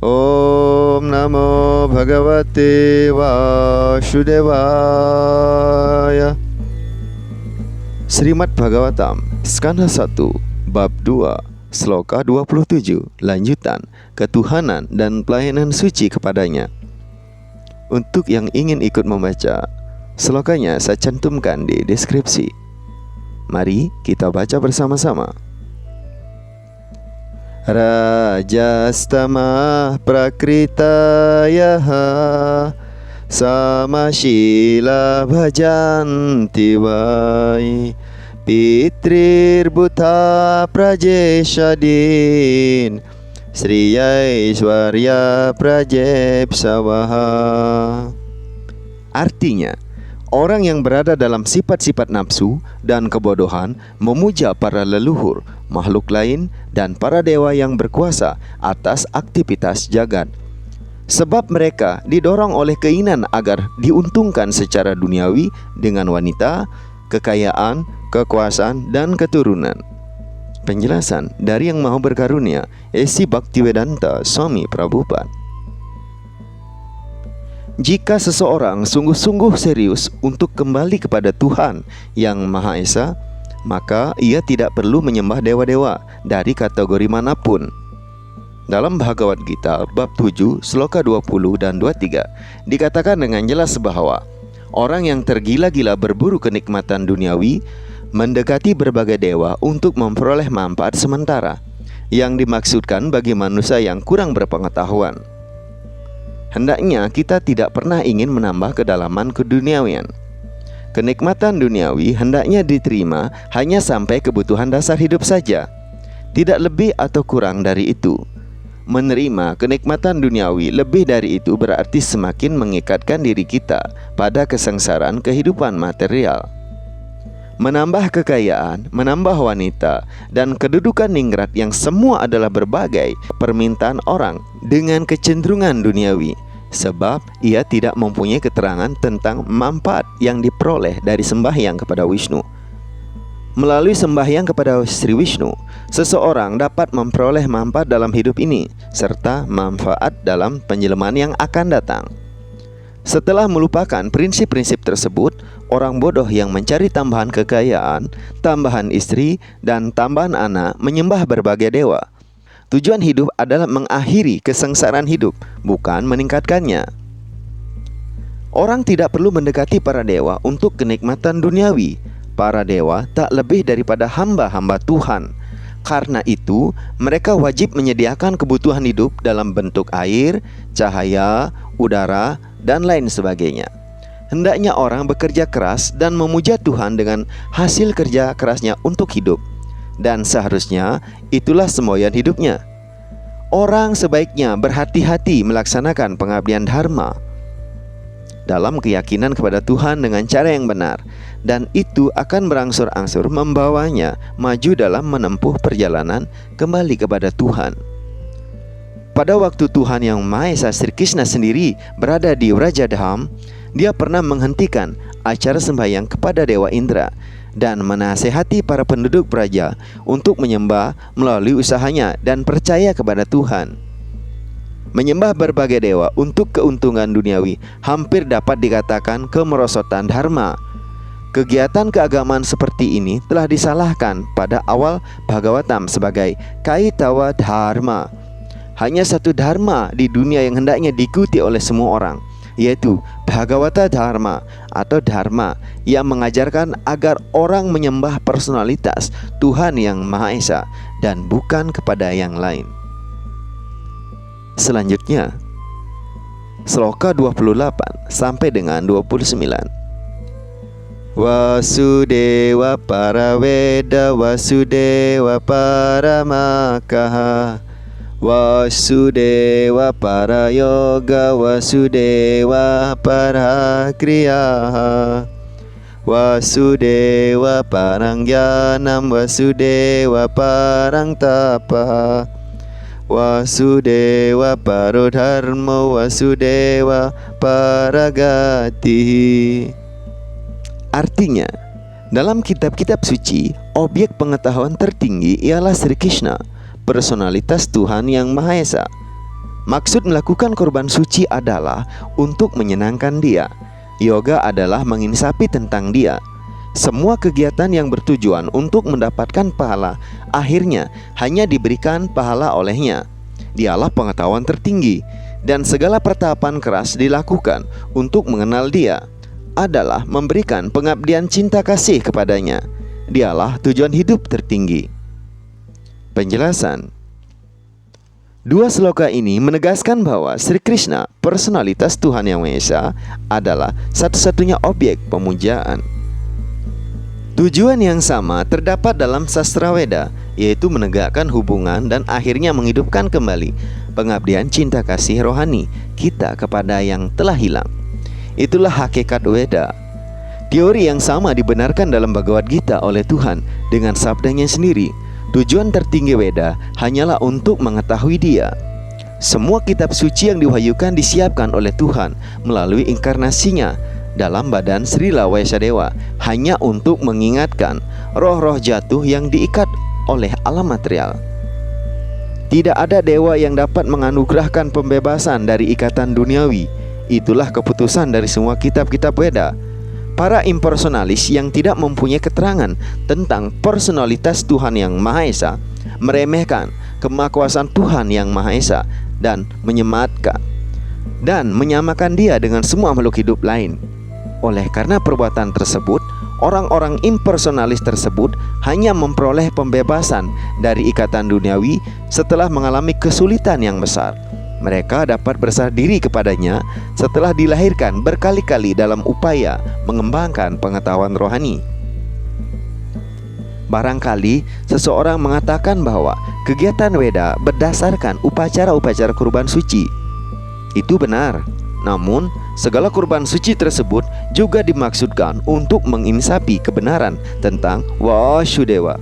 Om Namo Bhagavate Vasudevaya. Srimad Bhagavatam, Skandha 1, Bab 2, Sloka 27, lanjutan, ketuhanan dan pelayanan suci kepadanya. Untuk yang ingin ikut membaca, slokanya saya cantumkan di deskripsi. Mari kita baca bersama-sama. Rajastama prakritayaha samashila bhajanti vai pitrir buddha prajeshadin sriyaishwarya prajepsavaha. Artinya, orang yang berada dalam sifat-sifat nafsu dan kebodohan memuja para leluhur, makhluk lain, dan para dewa yang berkuasa atas aktivitas jagat. Sebab mereka didorong oleh keinginan agar diuntungkan secara duniawi dengan wanita, kekayaan, kekuasaan, dan keturunan. Penjelasan dari Yang Maha Berkarunia, A.C. Bhaktivedanta Swami Prabhupada. Jika seseorang sungguh-sungguh serius untuk kembali kepada Tuhan yang Maha Esa, maka ia tidak perlu menyembah dewa-dewa dari kategori manapun. Dalam Bhagavad Gita bab 7 sloka 20 dan 23 dikatakan dengan jelas bahwa orang yang tergila-gila berburu kenikmatan duniawi mendekati berbagai dewa untuk memperoleh manfaat sementara, yang dimaksudkan bagi manusia yang kurang berpengetahuan. Hendaknya kita tidak pernah ingin menambah kedalaman keduniawian. Kenikmatan duniawi hendaknya diterima hanya sampai kebutuhan dasar hidup saja, tidak lebih atau kurang dari itu. Menerima kenikmatan duniawi lebih dari itu berarti semakin mengikatkan diri kita pada kesengsaraan kehidupan material. Menambah kekayaan, menambah wanita, dan kedudukan ningrat yang semua adalah berbagai permintaan orang dengan kecenderungan duniawi, sebab ia tidak mempunyai keterangan tentang manfaat yang diperoleh dari sembahyang kepada Wisnu. Melalui sembahyang kepada Sri Wisnu, seseorang dapat memperoleh manfaat dalam hidup ini, serta manfaat dalam penjelmaan yang akan datang. Setelah melupakan prinsip-prinsip tersebut, orang bodoh yang mencari tambahan kekayaan, tambahan istri, dan tambahan anak menyembah berbagai dewa. Tujuan hidup adalah mengakhiri kesengsaraan hidup, bukan meningkatkannya. Orang tidak perlu mendekati para dewa untuk kenikmatan duniawi. Para dewa tak lebih daripada hamba-hamba Tuhan. Karena itu, mereka wajib menyediakan kebutuhan hidup dalam bentuk air, cahaya, udara, dan lain sebagainya. Hendaknya orang bekerja keras dan memuja Tuhan dengan hasil kerja kerasnya untuk hidup, dan seharusnya itulah semboyan hidupnya. Orang sebaiknya berhati-hati melaksanakan pengabdian dharma dalam keyakinan kepada Tuhan dengan cara yang benar, dan itu akan berangsur-angsur membawanya maju dalam menempuh perjalanan kembali kepada Tuhan. Pada waktu Tuhan Yang Maha Esa Sri Krishna sendiri berada di Vrajadham, dia pernah menghentikan acara sembahyang kepada Dewa Indra dan menasehati para penduduk Braja untuk menyembah melalui usahanya dan percaya kepada Tuhan. Menyembah berbagai dewa untuk keuntungan duniawi hampir dapat dikatakan kemerosotan dharma. Kegiatan keagamaan seperti ini telah disalahkan pada awal Bhagavatam sebagai kaitawa dharma. Hanya satu dharma di dunia yang hendaknya diikuti oleh semua orang, yaitu Bhagavata Dharma atau dharma yang mengajarkan agar orang menyembah personalitas Tuhan Yang Maha Esa dan bukan kepada yang lain. Selanjutnya, sloka 28 sampai dengan 29. Vasudeva Paraveda Vasudeva Paramakaha Vasudeva Parayoga Vasudeva Parakriyaha Vasudeva Parangyanam Vasudeva Parangtapa Vasudeva Parodharma Vasudeva Paragati. Artinya, dalam kitab-kitab suci, objek pengetahuan tertinggi ialah Sri Krishna, personalitas Tuhan Yang Maha Esa. Maksud melakukan korban suci adalah untuk menyenangkan Dia. Yoga adalah menginsapi tentang Dia. Semua kegiatan yang bertujuan untuk mendapatkan pahala akhirnya hanya diberikan pahala olehnya. Dialah pengetahuan tertinggi, dan segala pertapan keras dilakukan untuk mengenal Dia adalah memberikan pengabdian cinta kasih kepadanya. Dialah tujuan hidup tertinggi. Penjelasan. Dua sloka ini menegaskan bahwa Sri Krishna, personalitas Tuhan Yang Maha Esa, adalah satu-satunya objek pemujaan. Tujuan yang sama terdapat dalam sastra Weda, yaitu menegakkan hubungan dan akhirnya menghidupkan kembali pengabdian cinta kasih rohani kita kepada yang telah hilang. Itulah hakikat Weda. Teori yang sama dibenarkan dalam Bhagavad Gita oleh Tuhan dengan sabdanya sendiri. Tujuan tertinggi Weda hanyalah untuk mengetahui Dia. Semua kitab suci yang diwahyukan disiapkan oleh Tuhan melalui inkarnasinya dalam badan Sri Lawesadewa hanya untuk mengingatkan roh-roh jatuh yang diikat oleh alam material. Tidak ada dewa yang dapat menganugerahkan pembebasan dari ikatan duniawi. Itulah keputusan dari semua kitab-kitab Weda. Para impersonalis yang tidak mempunyai keterangan tentang personalitas Tuhan Yang Maha Esa meremehkan kemahakuasaan Tuhan Yang Maha Esa dan menyamakan Dia dengan semua makhluk hidup lain. Oleh karena perbuatan tersebut, orang-orang impersonalis tersebut hanya memperoleh pembebasan dari ikatan duniawi setelah mengalami kesulitan yang besar. Mereka dapat bersarah diri kepadanya setelah dilahirkan berkali-kali dalam upaya mengembangkan pengetahuan rohani. Barangkali seseorang mengatakan bahwa kegiatan Weda berdasarkan upacara-upacara kurban suci. Itu benar. Namun, segala kurban suci tersebut juga dimaksudkan untuk menginsapi kebenaran tentang Vasudewa.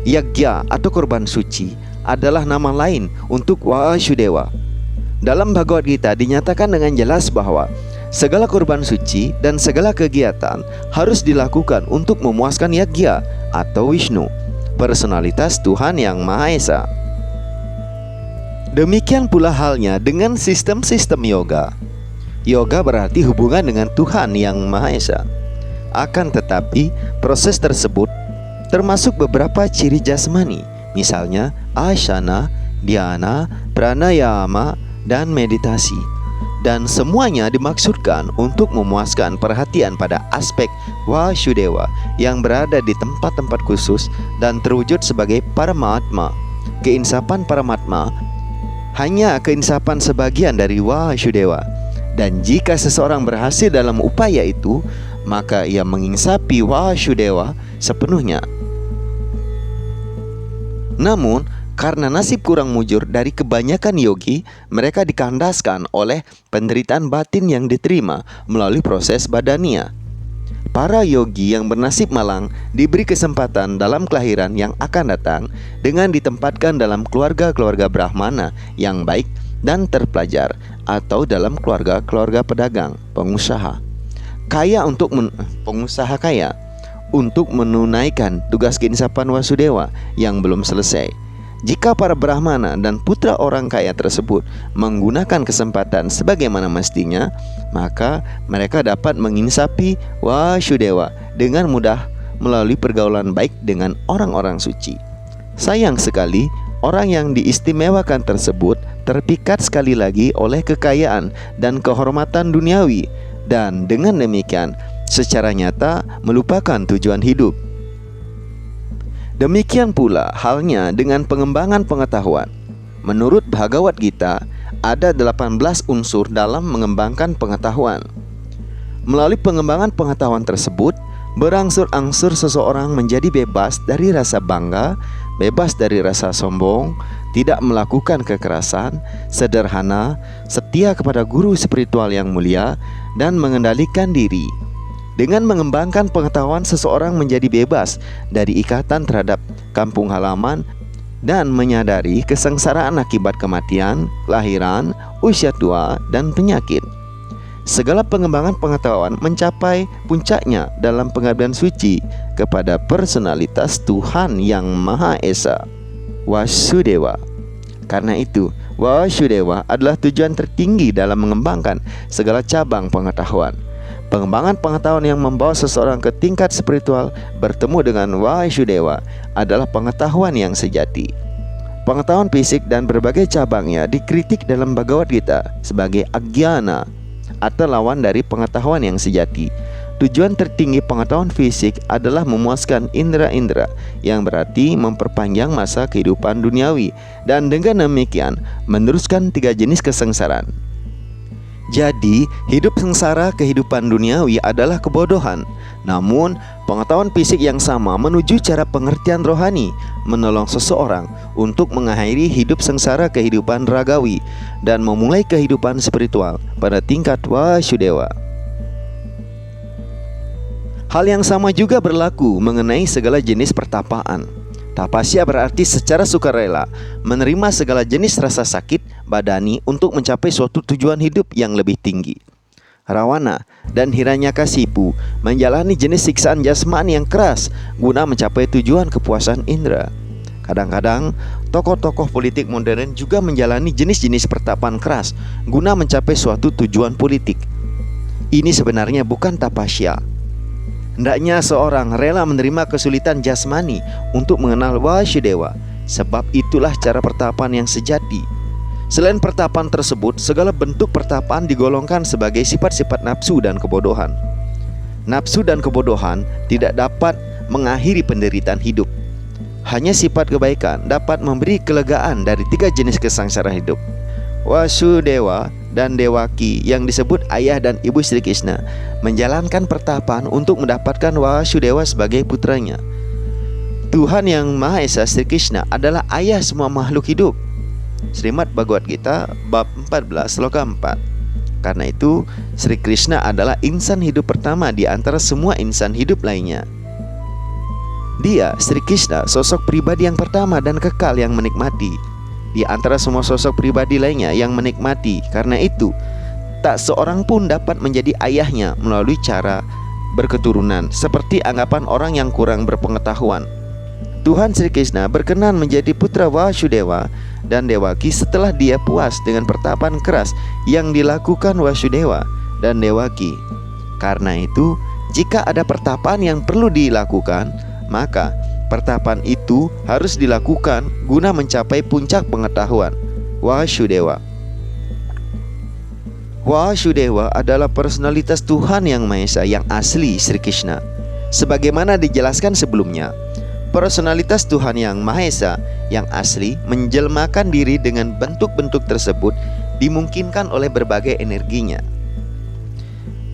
Yagya atau kurban suci adalah nama lain untuk Vasudewa. Dalam Bhagavad Gita dinyatakan dengan jelas bahwa segala kurban suci dan segala kegiatan harus dilakukan untuk memuaskan Yagya atau Vishnu, personalitas Tuhan Yang Maha Esa. Demikian pula halnya dengan sistem-sistem yoga. Yoga berarti hubungan dengan Tuhan Yang Maha Esa. Akan tetapi, proses tersebut termasuk beberapa ciri jasmani, misalnya asana, dhyana, pranayama, dan meditasi. Dan semuanya dimaksudkan untuk memuaskan perhatian pada aspek Vasudewa yang berada di tempat-tempat khusus dan terwujud sebagai Paramatma. Keinsapan Paramatma hanya keinsapan sebagian dari Vasudewa. Dan jika seseorang berhasil dalam upaya itu, maka ia menginsapi Vasudewa sepenuhnya. Namun, karena nasib kurang mujur dari kebanyakan yogi, mereka dikandaskan oleh penderitaan batin yang diterima melalui proses badania. Para yogi yang bernasib malang diberi kesempatan dalam kelahiran yang akan datang dengan ditempatkan dalam keluarga-keluarga Brahmana yang baik dan terpelajar, atau dalam keluarga-keluarga pedagang, pengusaha kaya untuk menunaikan tugas keinsapan Vasudewa yang belum selesai. Jika para Brahmana dan putra orang kaya tersebut menggunakan kesempatan sebagaimana mestinya, maka mereka dapat menginsapi Vasudewa dengan mudah melalui pergaulan baik dengan orang-orang suci. Sayang sekali, orang yang diistimewakan tersebut terpikat sekali lagi oleh kekayaan dan kehormatan duniawi, dan dengan demikian secara nyata melupakan tujuan hidup. Demikian pula halnya dengan pengembangan pengetahuan. Menurut Bhagavad Gita, ada 18 unsur dalam mengembangkan pengetahuan. Melalui pengembangan pengetahuan tersebut, berangsur-angsur seseorang menjadi bebas dari rasa bangga, bebas dari rasa sombong, tidak melakukan kekerasan, sederhana, setia kepada guru spiritual yang mulia, dan mengendalikan diri. Dengan mengembangkan pengetahuan, seseorang menjadi bebas dari ikatan terhadap kampung halaman dan menyadari kesengsaraan akibat kematian, kelahiran, usia tua, dan penyakit. Segala pengembangan pengetahuan mencapai puncaknya dalam pengabdian suci kepada personalitas Tuhan Yang Maha Esa, Vasudewa. Karena itu, Vasudewa adalah tujuan tertinggi dalam mengembangkan segala cabang pengetahuan. Pengembangan pengetahuan yang membawa seseorang ke tingkat spiritual bertemu dengan Vasudewa adalah pengetahuan yang sejati. Pengetahuan fisik dan berbagai cabangnya dikritik dalam Bhagavad Gita sebagai agyana atau lawan dari pengetahuan yang sejati. Tujuan tertinggi pengetahuan fisik adalah memuaskan indera-indera, yang berarti memperpanjang masa kehidupan duniawi, dan dengan demikian meneruskan 3 jenis kesengsaraan. Jadi, hidup sengsara kehidupan duniawi adalah kebodohan. Namun, pengetahuan fisik yang sama menuju cara pengertian rohani, menolong seseorang untuk mengakhiri hidup sengsara kehidupan ragawi dan memulai kehidupan spiritual pada tingkat Vasudewa. Hal yang sama juga berlaku mengenai segala jenis pertapaan. Tapasya berarti secara sukarela menerima segala jenis rasa sakit badani untuk mencapai suatu tujuan hidup yang lebih tinggi. Rawana dan Hiranyakasipu menjalani jenis siksaan jasmani yang keras guna mencapai tujuan kepuasan indera. Kadang-kadang tokoh-tokoh politik modern juga menjalani jenis-jenis pertapaan keras guna mencapai suatu tujuan politik. Ini sebenarnya bukan tapasya. Hendaknya seorang rela menerima kesulitan jasmani untuk mengenal Vasudewa, sebab itulah cara pertapaan yang sejati. Selain pertapaan tersebut, segala bentuk pertapaan digolongkan sebagai sifat-sifat nafsu dan kebodohan. Nafsu dan kebodohan tidak dapat mengakhiri penderitaan hidup. Hanya sifat kebaikan dapat memberi kelegaan dari 3 jenis kesengsaraan hidup. Vasudewa dan Dewaki yang disebut ayah dan ibu Sri Krishna menjalankan pertapaan untuk mendapatkan Vasudewa sebagai putranya. Tuhan yang Maha Esa Sri Krishna adalah ayah semua makhluk hidup. Srimad Bhagavad Gita bab 14 sloka 4. Karena itu Sri Krishna adalah insan hidup pertama di antara semua insan hidup lainnya. Dia, Sri Krishna, sosok pribadi yang pertama dan kekal yang menikmati di antara semua sosok pribadi lainnya yang menikmati. Karena itu tak seorang pun dapat menjadi ayahnya melalui cara berketurunan, seperti anggapan orang yang kurang berpengetahuan. Tuhan Sri Krishna berkenan menjadi putra Vasudewa dan Dewaki setelah dia puas dengan pertapaan keras yang dilakukan Vasudewa dan Dewaki. Karena itu, jika ada pertapaan yang perlu dilakukan, maka pertapaan itu harus dilakukan guna mencapai puncak pengetahuan, Vasudewa. Vasudewa adalah personalitas Tuhan Yang Maha Esa yang asli Sri Krishna. Sebagaimana dijelaskan sebelumnya, personalitas Tuhan Yang Maha Esa yang asli menjelmakan diri dengan bentuk-bentuk tersebut dimungkinkan oleh berbagai energinya.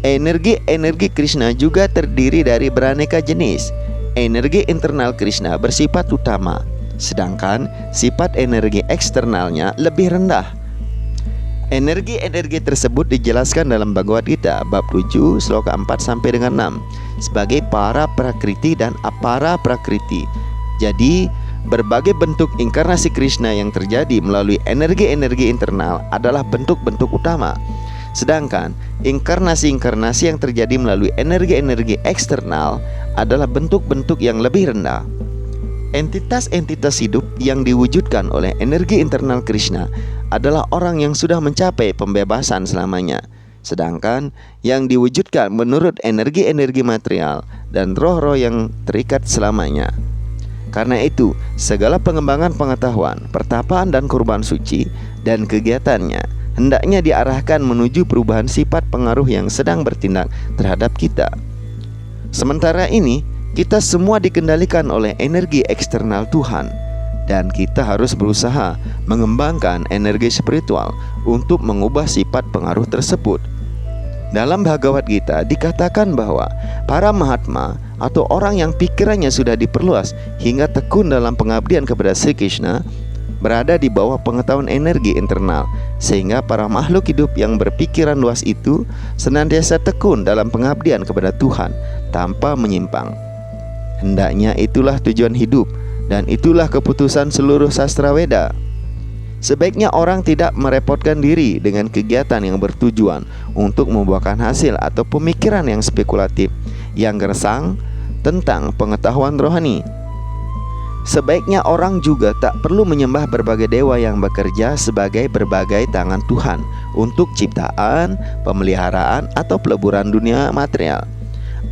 Energi-energi Krishna juga terdiri dari beraneka jenis. Energi internal Krishna bersifat utama, sedangkan sifat energi eksternalnya lebih rendah. Energi-energi tersebut dijelaskan dalam Bhagavad Gita bab 7 sloka 4 sampai dengan 6 sebagai para prakriti dan apara prakriti. Jadi, berbagai bentuk inkarnasi Krishna yang terjadi melalui energi-energi internal adalah bentuk-bentuk utama. Sedangkan inkarnasi-inkarnasi yang terjadi melalui energi-energi eksternal adalah bentuk-bentuk yang lebih rendah. Entitas-entitas hidup yang diwujudkan oleh energi internal Krishna adalah orang yang sudah mencapai pembebasan selamanya. Sedangkan yang diwujudkan menurut energi-energi material dan roh-roh yang terikat selamanya. Karena itu, segala pengembangan pengetahuan, pertapaan dan kurban suci dan kegiatannya hendaknya diarahkan menuju perubahan sifat pengaruh yang sedang bertindak terhadap kita. Sementara ini, kita semua dikendalikan oleh energi eksternal Tuhan, dan kita harus berusaha mengembangkan energi spiritual untuk mengubah sifat pengaruh tersebut. Dalam Bhagavad Gita dikatakan bahwa para Mahatma atau orang yang pikirannya sudah diperluas hingga tekun dalam pengabdian kepada Sri Krishna berada di bawah pengetahuan energi internal, sehingga para makhluk hidup yang berpikiran luas itu senantiasa tekun dalam pengabdian kepada Tuhan tanpa menyimpang. Hendaknya itulah tujuan hidup, dan itulah keputusan seluruh sastra Weda. Sebaiknya orang tidak merepotkan diri dengan kegiatan yang bertujuan untuk membuahkan hasil atau pemikiran yang spekulatif yang gersang tentang pengetahuan rohani. Sebaiknya orang juga tak perlu menyembah berbagai dewa yang bekerja sebagai berbagai tangan Tuhan untuk ciptaan, pemeliharaan, atau peleburan dunia material.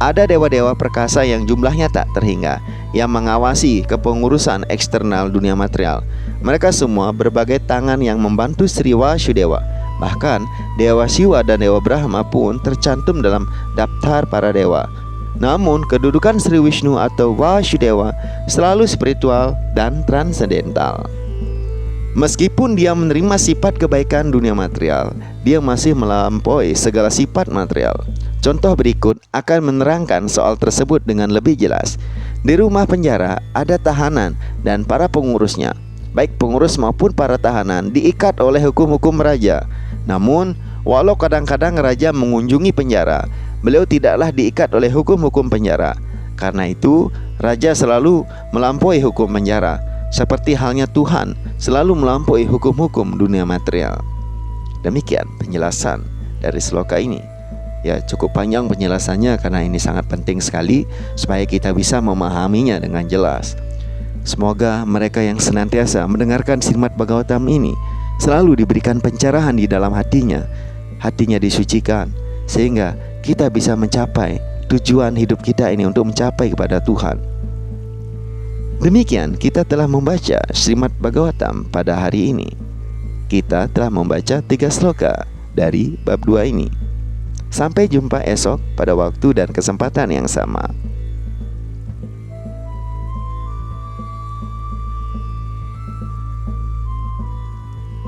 Ada dewa-dewa perkasa yang jumlahnya tak terhingga, yang mengawasi kepengurusan eksternal dunia material. Mereka semua berbagai tangan yang membantu Sri Wasudewa. Bahkan Dewa Siwa dan Dewa Brahma pun tercantum dalam daftar para dewa. Namun kedudukan Sri Wisnu atau Wasudewa selalu spiritual dan transendental. Meskipun dia menerima sifat kebaikan dunia material, dia masih melampaui segala sifat material. Contoh berikut akan menerangkan soal tersebut dengan lebih jelas. Di rumah penjara ada tahanan dan para pengurusnya. Baik pengurus maupun para tahanan diikat oleh hukum-hukum raja. Namun, walau kadang-kadang raja mengunjungi penjara, beliau tidaklah diikat oleh hukum-hukum penjara. Karena itu, raja selalu melampaui hukum penjara, seperti halnya Tuhan selalu melampaui hukum-hukum dunia material. Demikian penjelasan dari sloka ini. Ya, cukup panjang penjelasannya karena ini sangat penting sekali supaya kita bisa memahaminya dengan jelas. Semoga mereka yang senantiasa mendengarkan Srimad Bhagavatam ini selalu diberikan pencerahan di dalam hatinya disucikan, sehingga kita bisa mencapai tujuan hidup kita ini untuk mencapai kepada Tuhan. Demikian kita telah membaca Srimad Bhagavatam pada hari ini. Kita telah membaca 3 sloka dari bab 2 ini. Sampai jumpa esok pada waktu dan kesempatan yang sama.